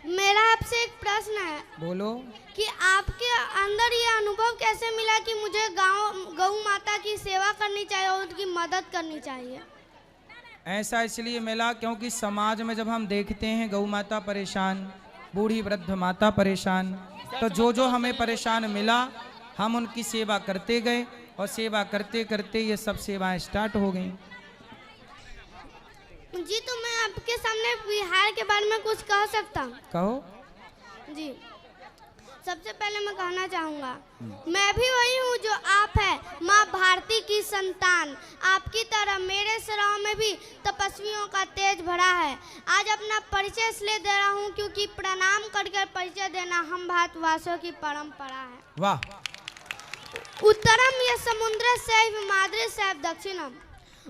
मेरा आपसे एक प्रश्न है बोलो। कि आपके अंदर ये अनुभव कैसे मिला कि मुझे गौ माता की सेवा करनी चाहिए और उनकी मदद करनी चाहिए? ऐसा इसलिए मिला क्योंकि समाज में जब हम देखते हैं गौ माता परेशान, बूढ़ी वृद्ध माता परेशान, तो जो हमें परेशान मिला हम उनकी सेवा करते गए और सेवा करते करते ये सब सेवाएं स्टार्ट हो गई। जी, तो मैं आपके सामने बिहार के बारे में कुछ कह सकता हूँ? कहो। जी, सबसे पहले मैं कहना चाहूँगा, मैं भी वही हूँ जो आप है, माँ भारती की संतान। आपकी तरह मेरे सराव में भी तपस्वियों का तेज भरा है। आज अपना परिचय इसलिए दे रहा हूँ क्योंकि प्रणाम करके परिचय देना हम भारतवासियों की परंपरा है। वाह। उत्तरम यह समुद्र से हिमाद्री से दक्षिणम,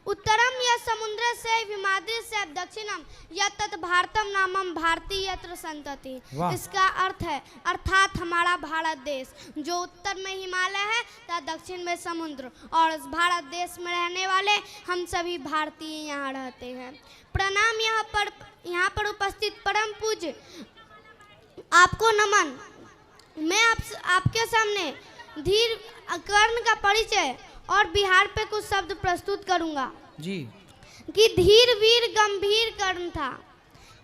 उत्तरम यह समुद्र से हिमाद्री से दक्षिणम यत भारतम नामम भारती यत्र संतति। इसका अर्थ है अर्थात हमारा भारत देश जो उत्तर में हिमालय है तथा दक्षिण में समुद्र, और इस भारत देश में रहने वाले हम सभी भारतीय यहाँ रहते हैं। प्रणाम। यहाँ पर उपस्थित परम पूज्य आपको नमन। मैं आपके सामने धीर कर्ण का परिचय और बिहार पे कुछ शब्द प्रस्तुत करूंगा जी। कि धीर वीर गंभीर कर्ण था,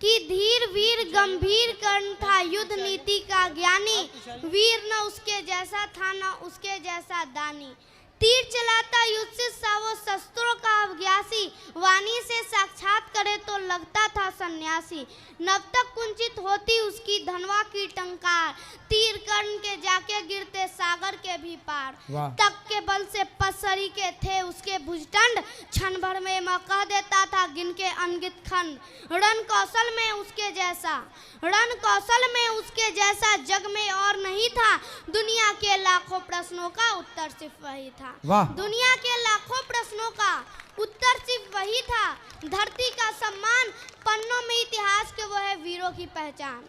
कि धीर वीर गंभीर कर्ण था, युद्ध नीति का ज्ञानी, वीर न उसके जैसा था न उसके जैसा दानी। तीर चलाता युद्ध से सावो शस्त्रों का अभ्यासी, वाणी से साक्षात करे तो लगता था सन्यासी। नव तक कुंचित होती उसकी धनवा की टंकार, तीर कर्ण के जाके गिरते सागर के भी पार। तक के बल से पसरी के थे उसके भुजदंड, क्षण भर में मैं कह देता था गिन के अनगित खंड। रण कौशल में उसके जैसा, रण कौशल में उसके जैसा जग में और नहीं था, दुनिया के लाखों प्रश्नों का उत्तर सिर्फ वही था। दुनिया के लाखों प्रश्नों का उत्तर सिर्फ वही था। धरती का सम्मान, पन्नों में इतिहास के वो है वीरों की पहचान।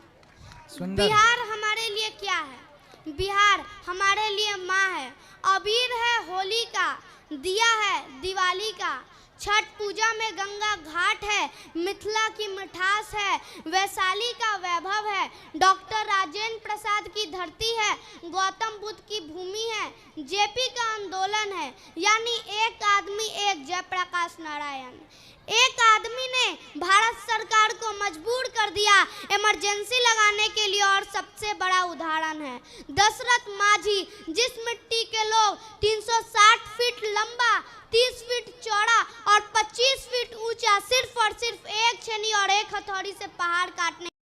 बिहार हमारे लिए क्या है? बिहार हमारे लिए माँ है, अबीर है होली का, दिया है दिवाली का, छठ पूजा में गंगा घाट है, मिथिला की मिठास है, वैशाली का वैभव है, डॉक्टर राजेंद्र प्रसाद की धरती है, गौतम बुद्ध की भूमि है, जेपी का आंदोलन है, यानी एक आदमी एक जयप्रकाश नारायण। एक आदमी ने भारत सरकार को मजबूर कर दिया इमरजेंसी लगाने के लिए, और सबसे बड़ा उदाहरण है दशरथ माझी, जिस मिट्टी के लोग 360 फीट लंबा, 30 फीट चौड़ा और 25 फीट ऊंचा सिर्फ और सिर्फ एक छेनी और एक हथौड़ी से पहाड़ काटने